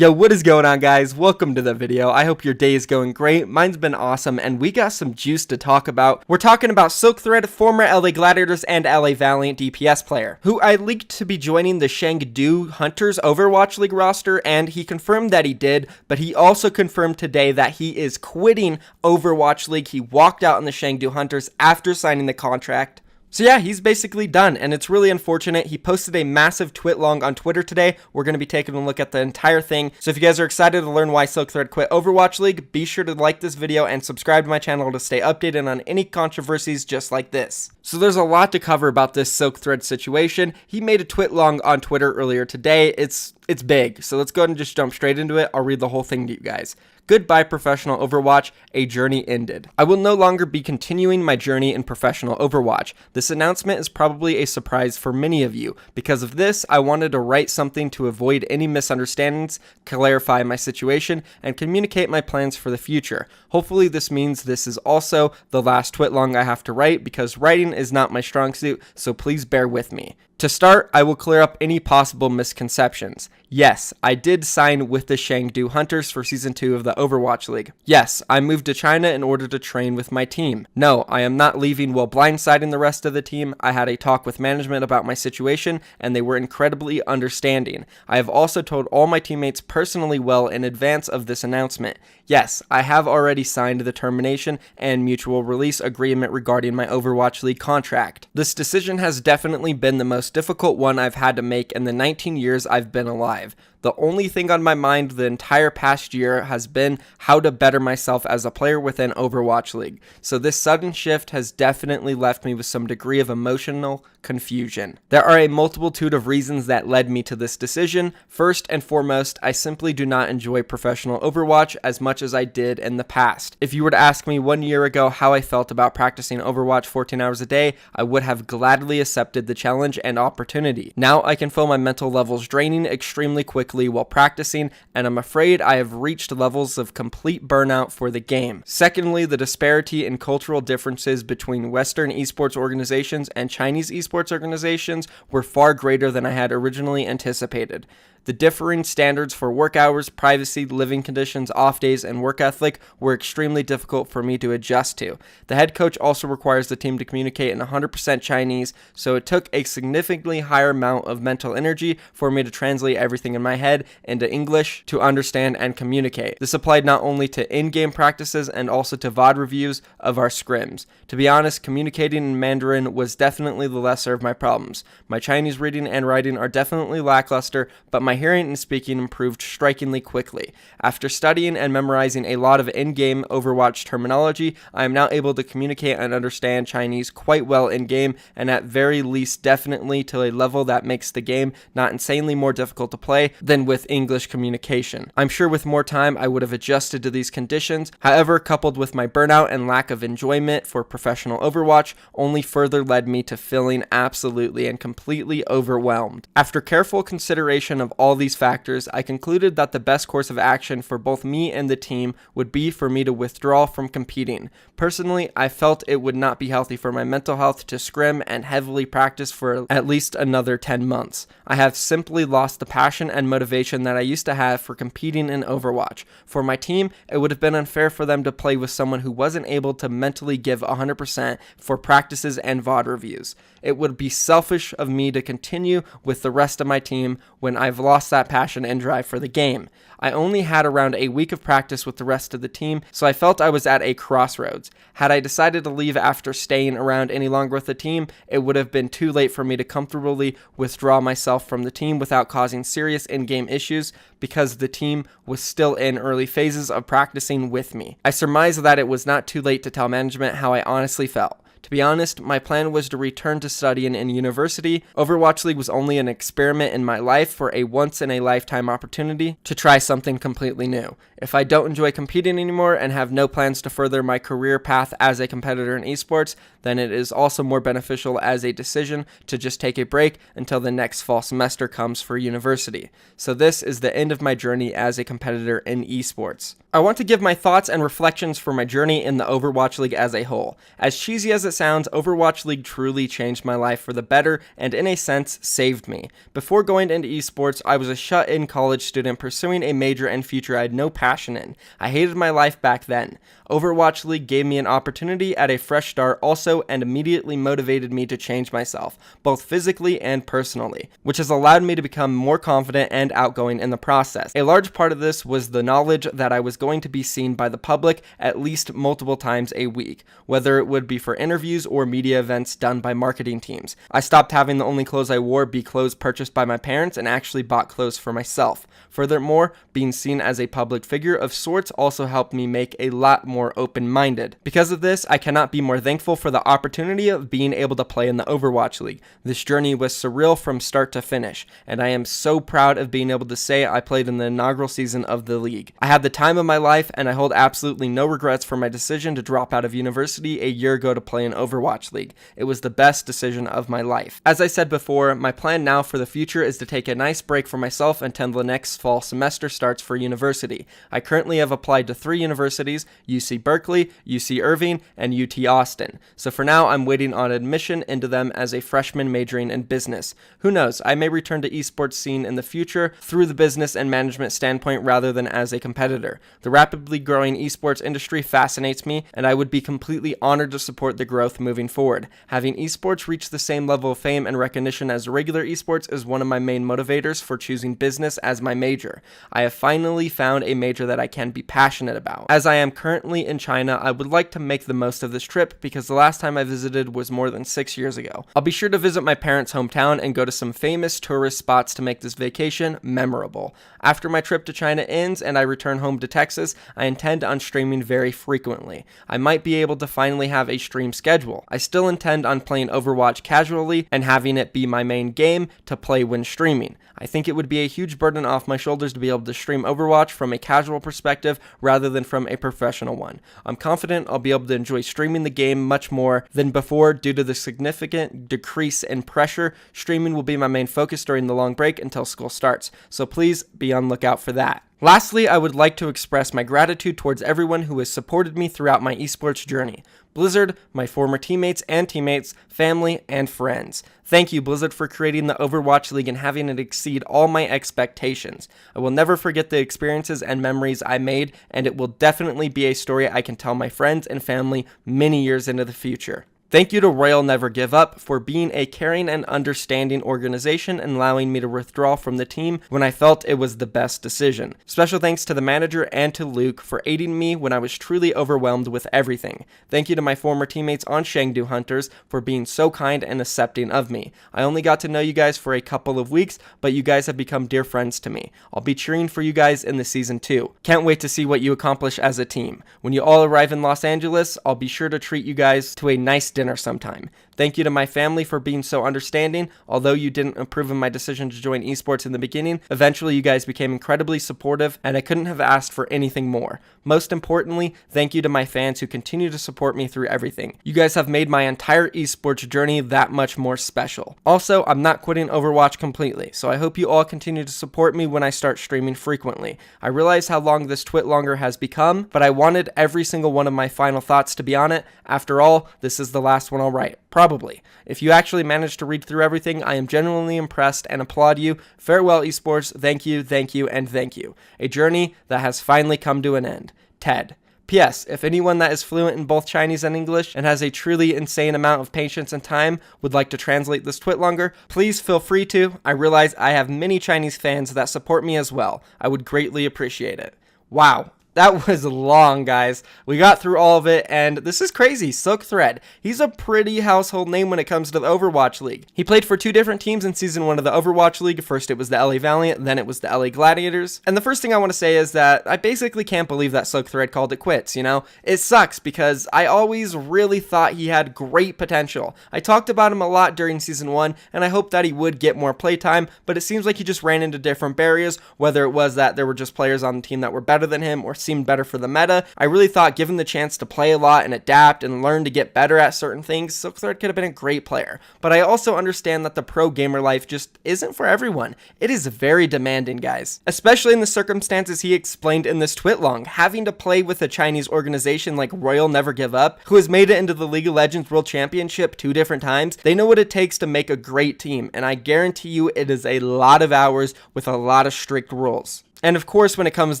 Yo, what is going on, guys? Welcome to the video. I hope your day is going great. Mine's been awesome, and we got some juice to talk about. We're talking about Silkthread, former LA Gladiators and LA Valiant DPS player, who I leaked to be joining the Chengdu Hunters Overwatch League roster, and he confirmed that he did, but he also confirmed today that he is quitting Overwatch League. He walked out on the Chengdu Hunters after signing the contract. So yeah, he's basically done, and it's really unfortunate. He posted a massive twit-long on Twitter today. We're going to be taking a look at the entire thing. So if you guys are excited to learn why Silkthread quit Overwatch League, be sure to like this video and subscribe to my channel to stay updated on any controversies just like this. So there's a lot to cover about this Silkthread situation. He made a twit-long on Twitter earlier today. It's big, so let's go ahead and just jump straight into it. I'll read the whole thing to you guys. Goodbye, professional Overwatch. A journey ended. I will no longer be continuing my journey in professional Overwatch. This announcement is probably a surprise for many of you. Because of this, I wanted to write something to avoid any misunderstandings, clarify my situation, and communicate my plans for the future. Hopefully this means this is also the last twit-long I have to write, because writing is not my strong suit, so please bear with me. To start, I will clear up any possible misconceptions. Yes, I did sign with the Chengdu Hunters for Season 2 of the Overwatch League. Yes, I moved to China in order to train with my team. No, I am not leaving while blindsiding the rest of the team. I had a talk with management about my situation, and they were incredibly understanding. I have also told all my teammates personally well in advance of this announcement. Yes, I have already signed the termination and mutual release agreement regarding my Overwatch League contract. This decision has definitely been the most difficult one I've had to make in the 19 years I've been alive. The only thing on my mind the entire past year has been how to better myself as a player within Overwatch League. So this sudden shift has definitely left me with some degree of emotional confusion. There are a multitude of reasons that led me to this decision. First and foremost, I simply do not enjoy professional Overwatch as much as I did in the past. If you were to ask me 1 year ago how I felt about practicing Overwatch 14 hours a day, I would have gladly accepted the challenge and opportunity. Now I can feel my mental levels draining extremely quickly while practicing, and I'm afraid I have reached levels of complete burnout for the game. Secondly, the disparity in cultural differences between Western esports organizations and Chinese esports organizations were far greater than I had originally anticipated. The differing standards for work hours, privacy, living conditions, off days, and work ethic were extremely difficult for me to adjust to. The head coach also requires the team to communicate in 100% Chinese, so it took a significantly higher amount of mental energy for me to translate everything in my head into English to understand and communicate. This applied not only to in-game practices and also to VOD reviews of our scrims. To be honest, communicating in Mandarin was definitely the lesser of my problems. My Chinese reading and writing are definitely lackluster, but my hearing and speaking improved strikingly quickly. After studying and memorizing a lot of in-game Overwatch terminology, I am now able to communicate and understand Chinese quite well in-game, and at very least definitely to a level that makes the game not insanely more difficult to play than with English communication. I'm sure with more time I would have adjusted to these conditions. However, coupled with my burnout and lack of enjoyment for professional Overwatch, only further led me to feeling absolutely and completely overwhelmed. After careful consideration of all these factors, I concluded that the best course of action for both me and the team would be for me to withdraw from competing. Personally, I felt it would not be healthy for my mental health to scrim and heavily practice for at least another 10 months. I have simply lost the passion and motivation that I used to have for competing in Overwatch. For my team, it would have been unfair for them to play with someone who wasn't able to mentally give 100% for practices and VOD reviews. It would be selfish of me to continue with the rest of my team when I've lost that passion and drive for the game. I only had around a week of practice with the rest of the team, so I felt I was at a crossroads. Had I decided to leave after staying around any longer with the team, it would have been too late for me to comfortably withdraw myself from the team without causing serious in-game issues, because the team was still in early phases of practicing with me. I surmised that it was not too late to tell management how I honestly felt. To be honest, my plan was to return to studying in university. Overwatch League was only an experiment in my life for a once-in-a-lifetime opportunity to try something completely new. If I don't enjoy competing anymore and have no plans to further my career path as a competitor in esports, then it is also more beneficial as a decision to just take a break until the next fall semester comes for university. So this is the end of my journey as a competitor in esports. I want to give my thoughts and reflections for my journey in the Overwatch League as a whole. As cheesy as it sounds, Overwatch League truly changed my life for the better and in a sense saved me. Before going into esports, I was a shut-in college student pursuing a major and future I had no passion in. I hated my life back then. Overwatch League gave me an opportunity at a fresh start also and immediately motivated me to change myself, both physically and personally, which has allowed me to become more confident and outgoing in the process. A large part of this was the knowledge that I was going to be seen by the public at least multiple times a week, whether it would be for interviews or media events done by marketing teams. I stopped having the only clothes I wore be clothes purchased by my parents and actually bought clothes for myself. Furthermore, being seen as a public figure of sorts also helped me make a lot more open-minded. Because of this, I cannot be more thankful for the opportunity of being able to play in the Overwatch League. This journey was surreal from start to finish, and I am so proud of being able to say I played in the inaugural season of the league. I had the time of my life, and I hold absolutely no regrets for my decision to drop out of university a year ago to play in Overwatch League. It was the best decision of my life. As I said before, my plan now for the future is to take a nice break for myself until the next fall semester starts for university. I currently have applied to 3 universities, UC Berkeley, UC Irving, and UT Austin. So for now, I'm waiting on admission into them as a freshman majoring in business. Who knows, I may return to esports scene in the future through the business and management standpoint rather than as a competitor. The rapidly growing esports industry fascinates me, and I would be completely honored to support the growth moving forward. Having esports reach the same level of fame and recognition as regular esports is one of my main motivators for choosing business as my major. I have finally found a major that I can be passionate about. As I am currently in China, I would like to make the most of this trip because the last time I visited was more than 6 years ago. I'll be sure to visit my parents' hometown and go to some famous tourist spots to make this vacation memorable. After my trip to China ends and I return home to Texas, I intend on streaming very frequently. I might be able to finally have a stream schedule. I still intend on playing Overwatch casually and having it be my main game to play when streaming. I think it would be a huge burden off my shoulders to be able to stream Overwatch from a casual perspective rather than from a professional one. I'm confident I'll be able to enjoy streaming the game much more than before due to the significant decrease in pressure. Streaming will be my main focus during the long break until school starts, so please be on lookout for that. Lastly, I would like to express my gratitude towards everyone who has supported me throughout my esports journey. Blizzard, my former teammates and teammates, family, and friends. Thank you, Blizzard, for creating the Overwatch League and having it exceed all my expectations. I will never forget the experiences and memories I made, and it will definitely be a story I can tell my friends and family many years into the future. Thank you to Royal Never Give Up for being a caring and understanding organization and allowing me to withdraw from the team when I felt it was the best decision. Special thanks to the manager and to Luke for aiding me when I was truly overwhelmed with everything. Thank you to my former teammates on Chengdu Hunters for being so kind and accepting of me. I only got to know you guys for a couple of weeks, but you guys have become dear friends to me. I'll be cheering for you guys in the season 2. Can't wait to see what you accomplish as a team. When you all arrive in Los Angeles, I'll be sure to treat you guys to a nice dinner sometime. Thank you to my family for being so understanding. Although you didn't approve of my decision to join esports in the beginning, eventually you guys became incredibly supportive and I couldn't have asked for anything more. Most importantly, thank you to my fans who continue to support me through everything. You guys have made my entire esports journey that much more special. Also, I'm not quitting Overwatch completely, so I hope you all continue to support me when I start streaming frequently. I realize how long this twit longer has become, but I wanted every single one of my final thoughts to be on it. After all, this is the last one I'll write. Probably. If you actually managed to read through everything, I am genuinely impressed and applaud you. Farewell, esports. Thank you, and thank you. A journey that has finally come to an end. Ted. P.S. If anyone that is fluent in both Chinese and English and has a truly insane amount of patience and time would like to translate this twit longer, please feel free to. I realize I have many Chinese fans that support me as well. I would greatly appreciate it. Wow. That was long, guys. We got through all of it, and this is crazy. Silkthread. He's a pretty household name when it comes to the Overwatch League. He played for 2 different teams in Season 1 of the Overwatch League. First, it was the LA Valiant, then it was the LA Gladiators. And the first thing I want to say is that I basically can't believe that Silkthread called it quits, you know? It sucks because I always really thought he had great potential. I talked about him a lot during Season 1, and I hoped that he would get more playtime, but it seems like he just ran into different barriers, whether it was that there were just players on the team that were better than him or seemed better for the meta. I really thought given the chance to play a lot and adapt and learn to get better at certain things, Silkthread could have been a great player. But I also understand that the pro gamer life just isn't for everyone. It is very demanding, guys. Especially in the circumstances he explained in this tweetlong, having to play with a Chinese organization like Royal Never Give Up, who has made it into the League of Legends World Championship 2 different times. They know what it takes to make a great team, and I guarantee you it is a lot of hours with a lot of strict rules. And of course, when it comes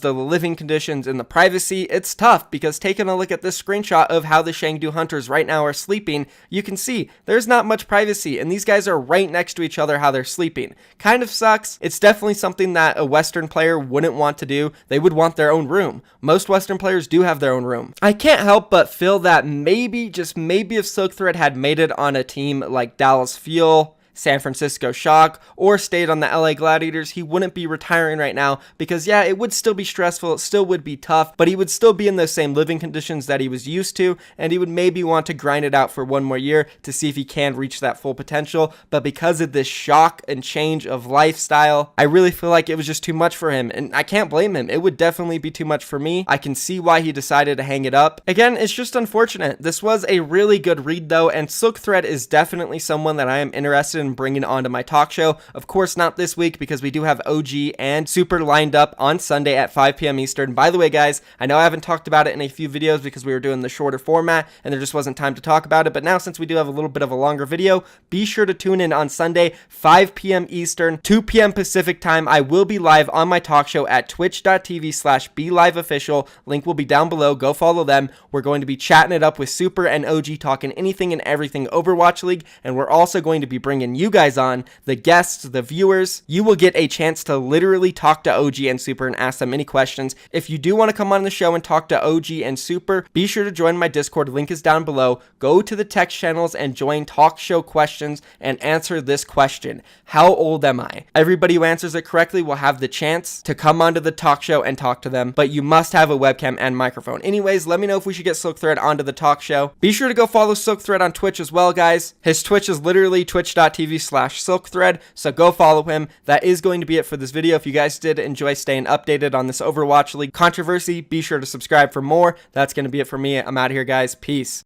to the living conditions and the privacy, it's tough because taking a look at this screenshot of how the Chengdu hunters right now are sleeping, you can see there's not much privacy and these guys are right next to each other how they're sleeping. Kind of sucks. It's definitely something that a Western player wouldn't want to do. They would want their own room. Most Western players do have their own room. I can't help but feel that maybe, just maybe if Silkthread had made it on a team like Dallas Fuel, San Francisco Shock, or stayed on the LA Gladiators, he wouldn't be retiring right now because yeah, it would still be stressful, it still would be tough, but he would still be in those same living conditions that he was used to, and he would maybe want to grind it out for one more year to see if he can reach that full potential. But because of this shock and change of lifestyle, I really feel like it was just too much for him, and I can't blame him. It would definitely be too much for me. I can see why he decided to hang it up. Again, it's just unfortunate. This was a really good read though, and Silkthread is definitely someone that I am interested in bringing onto my talk show. Of course, not this week because we do have OG and Super lined up on Sunday at 5 p.m. Eastern. By the way, guys, I know I haven't talked about it in a few videos because we were doing the shorter format and there just wasn't time to talk about it, but now since we do have a little bit of a longer video, be sure to tune in on Sunday, 5 p.m. Eastern, 2 p.m. Pacific time. I will be live on my talk show at twitch.tv/BeLiveOfficial. Link will be down below. Go follow them. We're going to be chatting it up with Super and OG, talking anything and everything Overwatch League, and we're also going to be bringing you guys on, the guests, the viewers. You will get a chance to literally talk to OG and Super and ask them any questions. If you do want to come on the show and talk to OG and Super, be sure to join my Discord. Link is down below. Go to the text channels and join talk show questions and answer this question: how old am I? Everybody who answers it correctly will have the chance to come onto the talk show and talk to them, but you must have a webcam and microphone. Anyways, let me know if we should get Silkthread onto the talk show. Be sure to go follow Silkthread on Twitch as well, guys. His Twitch is literally twitch.tv/Silkthread, so go follow him. That is going to be it for this video. If you guys did enjoy staying updated on this Overwatch League controversy, be sure to subscribe for more. That's going to be it for me. I'm out of here, guys. Peace.